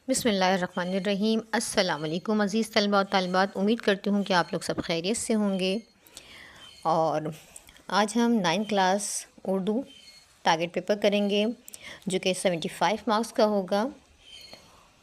بسم اللہ الرحمن الرحیم۔ السلام علیکم عزیز طلباء و طالبات، امید کرتی ہوں کہ آپ لوگ سب خیریت سے ہوں گے۔ اور آج ہم 9 کلاس اردو ٹارگٹ پیپر کریں گے جو کہ 75 مارکس کا ہوگا۔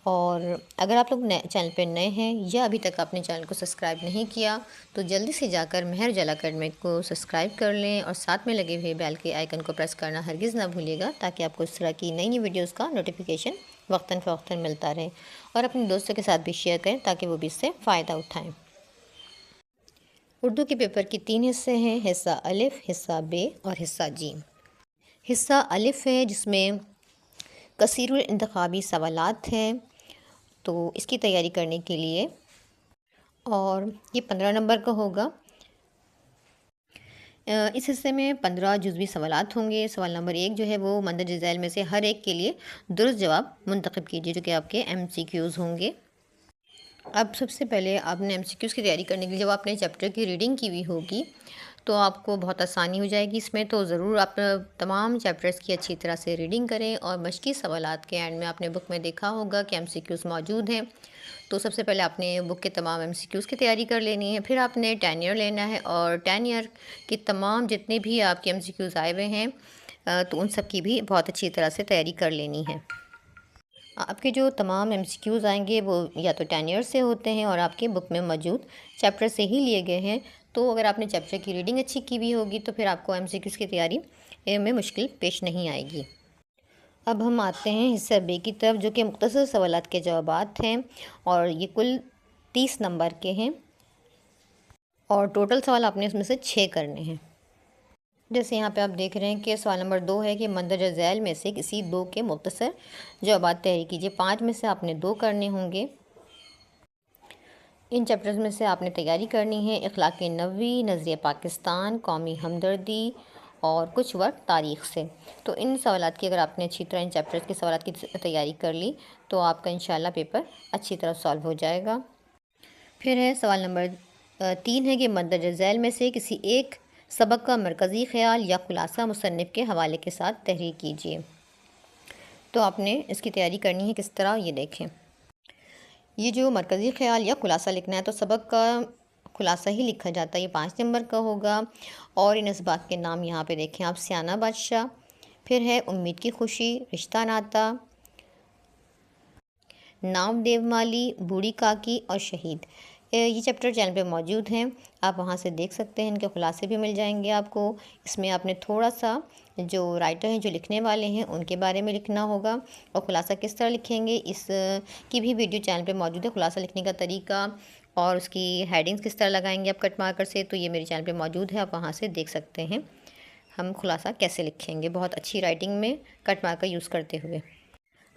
اور اگر آپ لوگ چینل پہ نئے ہیں یا ابھی تک اپنے چینل کو سبسکرائب نہیں کیا تو جلدی سے جا کر مہر جلا اکیڈمی کو سبسکرائب کر لیں اور ساتھ میں لگے ہوئے بیل کے آئیکن کو پریس کرنا ہرگز نہ بھولیے گا تاکہ آپ کو اس طرح کی نئی نئی ویڈیوز کا نوٹیفیکیشن وقتاً فوقتاً ملتا رہے، اور اپنے دوستوں کے ساتھ بھی شیئر کریں تاکہ وہ بھی اس سے فائدہ اٹھائیں۔ اردو کے پیپر کی 3 حصے ہیں، حصہ الف، حصہ ب اور حصہ ج۔ حصہ الف ہے جس میں کثیر الانتخابی سوالات ہیں، تو اس کی تیاری کرنے کے لیے، اور یہ 15 نمبر کا ہوگا۔ اس حصے میں 15 جزوی سوالات ہوں گے۔ سوال نمبر 1 جو ہے وہ مندرجہ ذیل میں سے ہر ایک کے لیے درست جواب منتخب کیجیے، جو کہ آپ کے MCQs ہوں گے۔ اب سب سے پہلے آپ نے MCQs کی تیاری کرنے کے لیے جب آپ نے چیپٹر کی ریڈنگ کی ہوئی ہوگی تو آپ کو بہت آسانی ہو جائے گی اس میں، تو ضرور آپ تمام چیپٹرز کی اچھی طرح سے ریڈنگ کریں، اور مشقی سوالات کے اینڈ میں آپ نے بک میں دیکھا ہوگا کہ MCQs موجود ہیں، تو سب سے پہلے آپ نے بک کے تمام MCQs کی تیاری کر لینی ہے۔ پھر آپ نے 10 ایئر لینا ہے، اور 10 ایئر کی تمام جتنے بھی آپ کے MCQs آئے ہوئے ہیں تو ان سب کی بھی بہت اچھی طرح سے تیاری کر لینی ہے۔ آپ کے جو تمام MCQs آئیں گے وہ یا تو 10 ایئر سے ہوتے ہیں اور آپ کے بک میں موجود چیپٹر سے ہی لیے گئے ہیں، تو اگر آپ نے چیپٹر کی ریڈنگ اچھی کی ہوئی ہوگی تو پھر آپ کو MCQs کی تیاری میں مشکل پیش نہیں آئے گی۔ اب ہم آتے ہیں حصہ ب کی طرف، جو کہ مختصر سوالات کے جوابات ہیں، اور یہ کل 30 نمبر کے ہیں، اور ٹوٹل سوال آپ نے اس میں سے 6 کرنے ہیں۔ جیسے یہاں پہ آپ دیکھ رہے ہیں کہ سوال نمبر 2 ہے کہ مندرجہ ذیل میں سے کسی 2 کے مختصر جوابات تحریر کیجیے۔ 5 میں سے آپ نے 2 کرنے ہوں گے۔ ان چیپٹرز میں سے آپ نے تیاری کرنی ہے اخلاق نبوی، نظریہ پاکستان، قومی ہمدردی اور کچھ ورق تاریخ سے۔ تو ان سوالات کی اگر آپ نے اچھی طرح ان چیپٹرز کے سوالات کی تیاری کر لی تو آپ کا انشاءاللہ پیپر اچھی طرح سالو ہو جائے گا۔ پھر ہے سوال نمبر 3 ہے کہ مندرجہ ذیل میں سے کسی ایک سبق کا مرکزی خیال یا خلاصہ مصنف کے حوالے کے ساتھ تحریر کیجیے۔ تو آپ نے اس کی تیاری کرنی ہے کس طرح، یہ دیکھیں۔ یہ جو مرکزی خیال یا خلاصہ لکھنا ہے تو سبق کا خلاصہ ہی لکھا جاتا ہے، یہ 5 نمبر کا ہوگا، اور ان اسباق کے نام یہاں پہ دیکھیں آپ، سیانہ بادشاہ، پھر ہے امید کی خوشی، رشتہ ناتا، ناو دیومالی، بوڑھی کاکی اور شہید۔ یہ چیپٹر چینل پہ موجود ہیں، آپ وہاں سے دیکھ سکتے ہیں، ان کے خلاصے بھی مل جائیں گے آپ کو۔ اس میں آپ نے تھوڑا سا جو رائٹر ہیں جو لکھنے والے ہیں ان کے بارے میں لکھنا ہوگا، اور خلاصہ کس طرح لکھیں گے اس کی بھی ویڈیو چینل پہ موجود ہے، خلاصہ لکھنے کا طریقہ اور اس کی ہیڈنگز کس طرح لگائیں گے آپ کٹ مارکر سے، تو یہ میرے چینل پہ موجود ہے، آپ وہاں سے دیکھ سکتے ہیں ہم خلاصہ کیسے لکھیں گے بہت اچھی رائٹنگ میں کٹ مارکر یوز کرتے ہوئے۔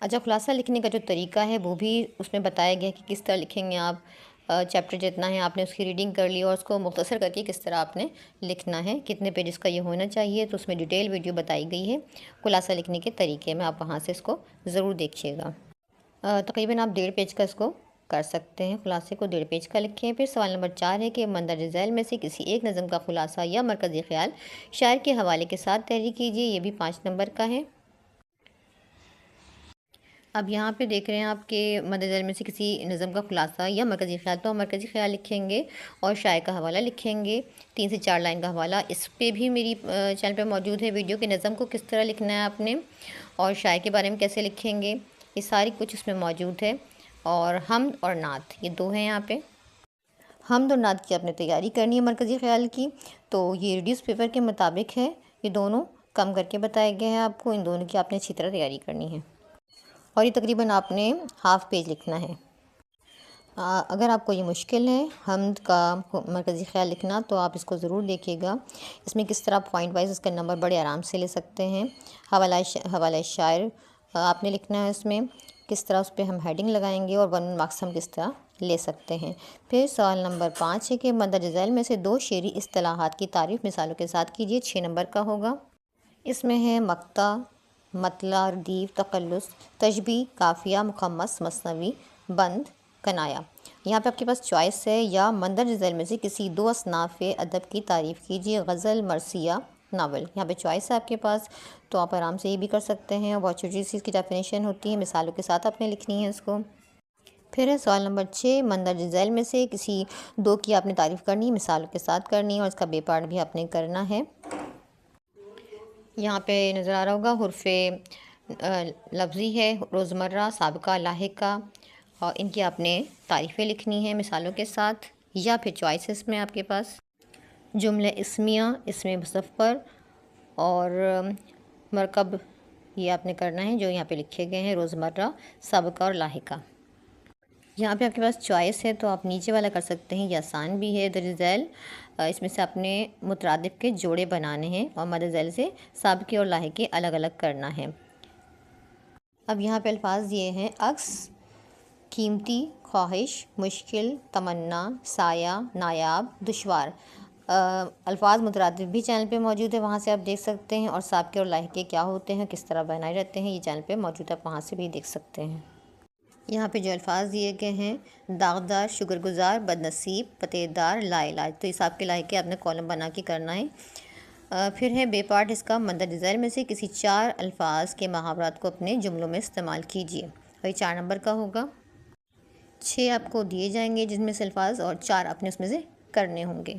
اچھا، خلاصہ لکھنے کا جو طریقہ ہے وہ بھی اس میں بتایا گیا کہ کس طرح لکھیں گے آپ۔ چیپٹر جتنا ہے آپ نے اس کی ریڈنگ کر لی اور اس کو مختصر کر کے کس طرح آپ نے لکھنا ہے، کتنے پیجز کا یہ ہونا چاہیے، تو اس میں ڈیٹیل ویڈیو بتائی گئی ہے خلاصہ لکھنے کے طریقے میں، آپ وہاں سے اس کو ضرور دیکھیے گا۔ تقریباً آپ 1.5 پیج کا اس کو کر سکتے ہیں، خلاصے کو 1.5 پیج کا لکھیں۔ پھر سوال نمبر 4 ہے کہ مندرجہ ذیل میں سے کسی ایک نظم کا خلاصہ یا مرکزی خیال شاعر کے حوالے کے ساتھ تحریر کیجیے، یہ بھی 5 نمبر کا ہے۔ اب یہاں پہ دیکھ رہے ہیں آپ کہ مندرجہ ذیل میں سے کسی نظم کا خلاصہ یا مرکزی خیال، تو ہم مرکزی خیال لکھیں گے اور شاعر کا حوالہ لکھیں گے، 3 سے 4 لائن کا حوالہ۔ اس پہ بھی میری چینل پہ موجود ہے ویڈیو کہ نظم کو کس طرح لکھنا ہے آپ نے، اور شاعر کے بارے میں کیسے لکھیں گے، یہ ساری کچھ اس میں موجود ہے۔ اور حمد اور نعت یہ 2 ہیں یہاں پہ۔ حمد اور نعت کی آپ نے تیاری کرنی ہے مرکزی خیال کی، تو یہ ریڈیوس پیپر کے مطابق ہے، یہ دونوں کم کر کے بتائے گئے ہیں آپ کو، ان دونوں کی آپ نے اچھی طرح تیاری کرنی ہے، اور یہ تقریباً آپ نے ½ پیج لکھنا ہے۔ اگر آپ کو یہ مشکل ہے حمد کا مرکزی خیال لکھنا تو آپ اس کو ضرور دیکھیے گا، اس میں کس طرح پوائنٹ وائز اس کا نمبر بڑے آرام سے لے سکتے ہیں۔ حوالہ شاعر آپ نے لکھنا ہے، اس میں کس طرح اس پہ ہم ہیڈنگ لگائیں گے اور 1 مارکس ہم کس طرح لے سکتے ہیں۔ پھر سوال نمبر 5 ہے کہ مندرجہ ذیل میں سے 2 شعری اصطلاحات کی تعریف مثالوں کے ساتھ کیجیے، 6 نمبر کا ہوگا۔ اس میں ہے مقطع، مطلع، ردیف، تخلص، تشبیہ، قافیہ، مخمس، مثنوی، بند، کنایہ۔ یہاں پہ آپ کے پاس چوائس ہے، یا مندرجہ ذیل میں سے کسی 2 اصناف ادب کی تعریف کیجیے، غزل، مرثیہ، ناول۔ یہاں پہ چوائس ہے آپ کے پاس، تو آپ آرام سے یہ بھی کر سکتے ہیں۔ اپارچونیٹیز کی ڈیفینیشن ہوتی ہے، مثالوں کے ساتھ آپ نے لکھنی ہے اس کو۔ پھر ہے سوال نمبر 6، مندرجہ ذیل میں سے کسی دو کی آپ نے تعریف کرنی ہے، مثالوں کے ساتھ کرنی ہے، اور اس کا بے پارٹ بھی آپ نے کرنا ہے۔ یہاں پہ نظر آ رہا ہوگا حرف لفظی ہے، روزمرہ، سابقہ، لاحقہ، اور ان کی آپ نے تعریفیں لکھنی ہیں مثالوں کے ساتھ، یا پھر چوائسز میں آپ کے پاس جملہ اسمیہ، اسم مظفر اور مرکب، یہ آپ نے کرنا ہے جو یہاں پہ لکھے گئے ہیں، روزمرہ، سابقہ اور لاحقہ۔ یہاں پہ آپ کے پاس چوائس ہے تو آپ نیچے والا کر سکتے ہیں، یہ آسان بھی ہے۔ درج ذیل اس میں سے آپ نے مترادف کے جوڑے بنانے ہیں اور مد ذیل سے سابقے اور لاحقے الگ الگ کرنا ہے۔ اب یہاں پہ الفاظ یہ ہیں: عکس، قیمتی، خواہش، مشکل، تمنا، سایہ، نایاب، دشوار۔ الفاظ مترادف بھی چینل پہ موجود ہے، وہاں سے آپ دیکھ سکتے ہیں، اور سابقے اور لاحقے کیا ہوتے ہیں، کس طرح بنائے رہتے ہیں، یہ چینل پہ موجود ہے، آپ وہاں سے بھی دیکھ سکتے ہیں۔ یہاں پہ جو الفاظ دیے گئے ہیں: داغدار، شکر گزار، بد نصیب، پتہ دار، لا علاج، تو یہ سابقے لاحقے آپ نے کالم بنا کے کرنا ہے۔ پھر ہے بے پارٹ، اس کا مندرجہ ذیل میں سے کسی 4 الفاظ کے محاورات کو اپنے جملوں میں استعمال کیجیے، اور یہ 4 نمبر کا ہوگا۔ 6 آپ کو دیے جائیں گے جن میں سے الفاظ، اور 4 اپنے اس میں سے کرنے ہوں گے،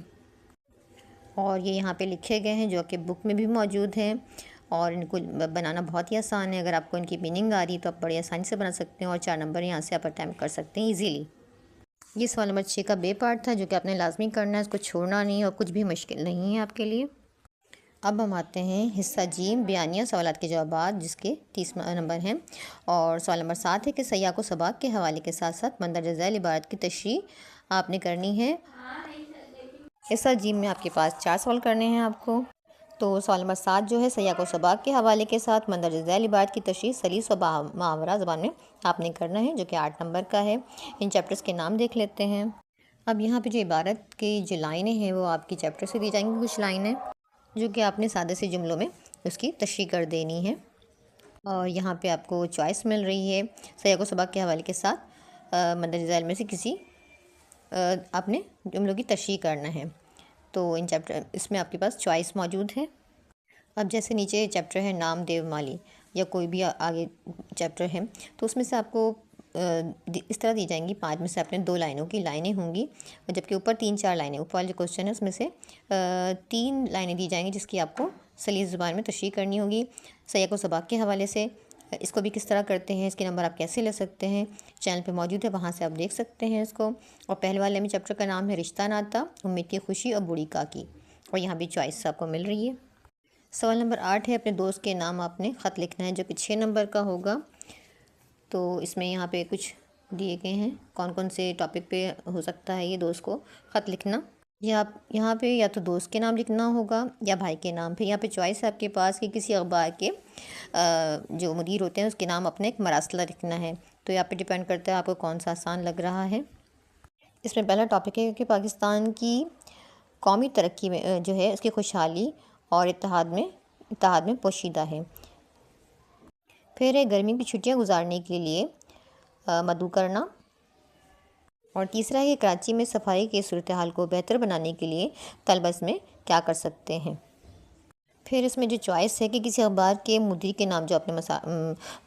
اور یہ یہاں پہ لکھے گئے ہیں جو کہ بک میں بھی موجود ہیں، اور ان کو بنانا بہت ہی آسان ہے۔ اگر آپ کو ان کی میننگ آ رہی ہے تو آپ بڑی آسانی سے بنا سکتے ہیں، اور 4 نمبر یہاں سے آپ اٹیمپٹ کر سکتے ہیں ایزیلی۔ یہ سوال نمبر 6 کا بے پارٹ تھا جو کہ آپ نے لازمی کرنا ہے، اس کو چھوڑنا نہیں، اور کچھ بھی مشکل نہیں ہے آپ کے لیے۔ اب ہم آتے ہیں حصہ جیم، بیانیہ، سوالات کے جوابات، جس کے 30 نمبر ہیں، اور سوال نمبر 7 ہے کہ سیاق و سباق کے حوالے کے ساتھ ساتھ مندرجہ ذیل عبارت کی تشریح آپ نے کرنی ہے۔ حصہ جیم میں آپ کے پاس 4 سوال کرنے ہیں آپ کو، تو سوال نمبر 7 جو ہے سیاق و سباق کے حوالے کے ساتھ مندرجہ ذیل عبارت کی تشریح سلیس و محاورہ زبان میں آپ نے کرنا ہے، جو کہ 8 نمبر کا ہے۔ ان چیپٹرز کے نام دیکھ لیتے ہیں۔ اب یہاں پہ جو عبارت کی جو لائنیں ہیں وہ آپ کی چیپٹر سے دی جائیں گی، کچھ لائنیں جو کہ آپ نے سادے سے جملوں میں اس کی تشریح کر دینی ہے، اور یہاں پہ آپ کو چوائس مل رہی ہے سیاق و سباق کے حوالے کے ساتھ مندرجہ ذیل میں سے کسی آپ نے جملوں کی تشریح کرنا ہے، تو اس میں آپ کے پاس چوائس موجود ہے۔ اب جیسے نیچے چیپٹر ہے نام دیو مالی، یا کوئی بھی آگے چیپٹر ہے، تو اس میں سے آپ کو اس طرح دی جائیں گی، 5 میں سے اپنے 2 لائنوں کی لائنیں ہوں گی، اور جبکہ اوپر 3-4 لائنیں، اوپر والے جو کوشچن ہے اس میں سے 3 لائنیں دی جائیں گی جس کی آپ کو سلیس زبان میں تشریح کرنی ہوگی سیاق و سباق کے حوالے سے۔ اس کو بھی کس طرح کرتے ہیں، اس کے نمبر آپ کیسے لے سکتے ہیں، چینل پہ موجود ہے، وہاں سے آپ دیکھ سکتے ہیں اس کو۔ اور پہلے والے میں چیپٹر کا نام ہے رشتہ ناتا، امید کی خوشی اور بوڑھی کاکی، اور یہاں بھی چوائس آپ کو مل رہی ہے۔ سوال نمبر 8 ہے اپنے دوست کے نام آپ نے خط لکھنا ہے، جو کہ 6 نمبر کا ہوگا، تو اس میں یہاں پہ کچھ دیے گئے ہیں کون کون سے ٹاپک پہ ہو سکتا ہے یہ دوست کو خط لکھنا۔ یہاں پہ یا تو دوست کے نام لکھنا ہوگا یا بھائی کے نام پہ۔ یہاں پہ چوائس ہے آپ کے پاس کہ کسی اخبار کے جو مدیر ہوتے ہیں اس کے نام اپنے ایک مراسلہ لکھنا ہے، تو یہاں پہ ڈیپینڈ کرتا ہے آپ کو کون سا آسان لگ رہا ہے۔ اس میں پہلا ٹاپک ہے کہ پاکستان کی قومی ترقی میں جو ہے اس کی خوشحالی اور اتحاد میں پوشیدہ ہے۔ پھر ہے گرمی کی چھٹیاں گزارنے کے لیے مدعو کرنا، اور تیسرا ہے کہ کراچی میں صفائی کی صورتحال کو بہتر بنانے کے لیے طلبہ اس میں کیا کر سکتے ہیں۔ پھر اس میں جو چوائس ہے کہ کسی اخبار کے مدیر کے نام جو اپنے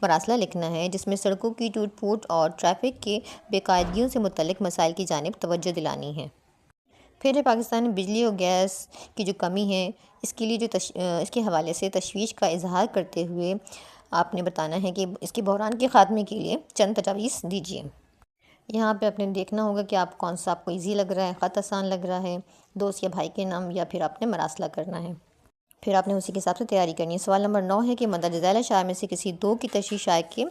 مراسلہ لکھنا ہے، جس میں سڑکوں کی ٹوٹ پھوٹ اور ٹریفک کے بے قاعدگیوں سے متعلق مسائل کی جانب توجہ دلانی ہے۔ پھر ہے پاکستان میں بجلی اور گیس کی جو کمی ہے اس کے لیے اس کے حوالے سے تشویش کا اظہار کرتے ہوئے آپ نے بتانا ہے کہ اس کے بحران کے خاتمے کے لیے چند تجاویز دیجیے۔ یہاں پہ آپ نے دیکھنا ہوگا کہ آپ کون سا آپ کو ایزی لگ رہا ہے، خط آسان لگ رہا ہے، دوست یا بھائی کے نام، یا پھر آپ نے مراسلہ کرنا ہے، پھر آپ نے اسی کے حساب سے تیاری کرنی ہے۔ سوال نمبر 9 ہے کہ مندرجہ ذیل اشعار میں سے کسی 2 کی تشریح شاعر کے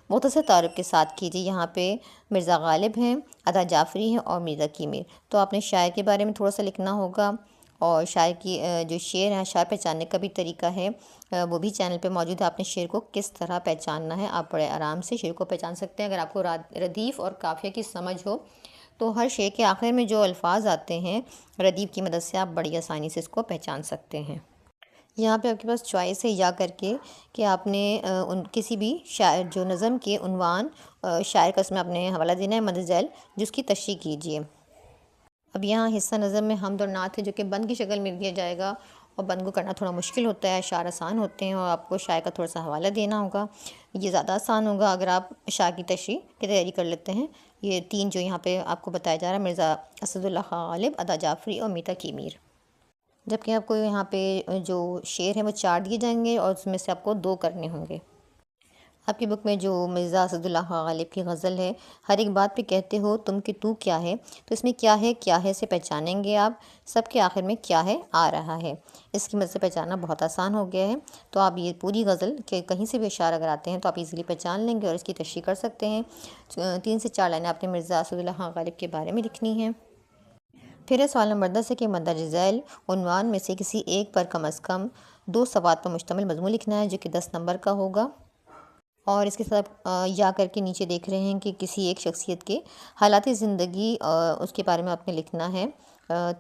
مختصر تعارف کے ساتھ کیجیے۔ یہاں پہ مرزا غالب ہیں، ادا جعفری ہیں اور مرزا قیمر، تو آپ نے شاعر کے بارے میں تھوڑا سا لکھنا ہوگا، اور شاعر کی جو شعر ہے، اشعار پہچاننے کا بھی طریقہ ہے وہ بھی چینل پہ موجود ہے۔ آپ نے شعر کو کس طرح پہچاننا ہے، آپ بڑے آرام سے شعر کو پہچان سکتے ہیں۔ اگر آپ کو ردیف اور قافیہ کی سمجھ ہو تو ہر شعر کے آخر میں جو الفاظ آتے ہیں ردیف کی مدد سے آپ بڑی آسانی سے اس کو پہچان سکتے ہیں۔ یہاں پہ آپ کے پاس چوائس ہے یا کر کے کہ آپ نے کسی بھی شاعر جو نظم کے عنوان شاعر کا اس میں آپ نے حوالہ دینا ہے مندرجہ ذیل، جس کی تشریح کیجیے۔ اب یہاں حصہ نظم میں حمد اور نعت ہے جو کہ بند کی شکل میں دیا جائے گا، اور بند کو کرنا تھوڑا مشکل ہوتا ہے، اشعار آسان ہوتے ہیں اور آپ کو شاعر کا تھوڑا سا حوالہ دینا ہوگا، یہ زیادہ آسان ہوگا اگر آپ اشعار کی تشریح کی تیاری کر لیتے ہیں۔ یہ 3 جو یہاں پہ آپ کو بتایا جا رہا ہے، مرزا اسد اللہ خان غالب، ادا جعفری اور میتا کیمیر، جبکہ آپ کو یہاں پہ جو شعر ہیں وہ 4 دیے جائیں گے اور اس میں سے آپ کو 2 کرنے ہوں گے۔ آپ کی بک میں جو مرزا اسد اللہ خان غالب کی غزل ہے، ہر ایک بات پہ کہتے ہو تم کہ تو کیا ہے، تو اس میں کیا ہے سے پہچانیں گے آپ، سب کے آخر میں کیا ہے آ رہا ہے، اس کی مدد سے پہچاننا بہت آسان ہو گیا ہے۔ تو آپ یہ پوری غزل کہ کہیں سے بھی اشعار اگر آتے ہیں تو آپ ایزیلی پہچان لیں گے اور اس کی تشریح کر سکتے ہیں۔ 3 سے 4 لائنیں آپ نے مرزا اسد اللہ خان غالب کے بارے میں لکھنی ہیں۔ پھر ہے سوال نمبر 10 ہے کہ مندرجہ ذیل عنوان میں سے کسی ایک پر کم از کم 2 سوات پر مشتمل مضمون لکھنا ہے جو کہ 10 نمبر کا ہوگا، اور اس کے ساتھ یا کر کے نیچے دیکھ رہے ہیں کہ کسی ایک شخصیت کے حالات زندگی اس کے بارے میں آپ نے لکھنا ہے۔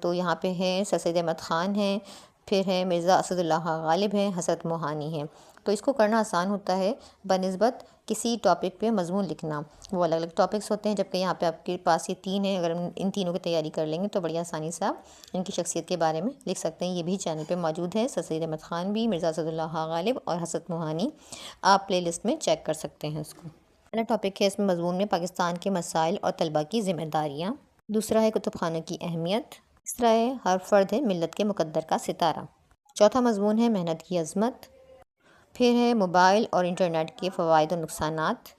تو یہاں پہ ہے سر سید احمد خان ہیں، پھر ہے مرزا اسد اللہ خان غالب ہیں، حضرت موہانی ہیں۔ تو اس کو کرنا آسان ہوتا ہے بنسبت کسی ٹاپک پہ مضمون لکھنا، وہ الگ الگ ٹاپکس ہوتے ہیں، جبکہ یہاں پہ آپ کے پاس یہ 3 ہیں، اگر ہم ان تینوں کی تیاری کر لیں گے تو بڑی آسانی سے آپ ان کی شخصیت کے بارے میں لکھ سکتے ہیں۔ یہ بھی چینل پہ موجود ہے، سر سید احمد خان بھی، مرزا اسد اللہ خان غالب اور حضرت موہانی، آپ پلے لسٹ میں چیک کر سکتے ہیں اس کو۔ پہلا ٹاپک ہے اس میں مضمون میں پاکستان کے مسائل اور طلباء کی ذمہ داریاں، دوسرا ہے کتب خانوں کی اہمیت، تیسرا ہے ہر فرد ہے ملت کے مقدر کا ستارہ، چوتھا مضمون ہے محنت کی عظمت، پھر ہے موبائل اور انٹرنیٹ کے فوائد و نقصانات،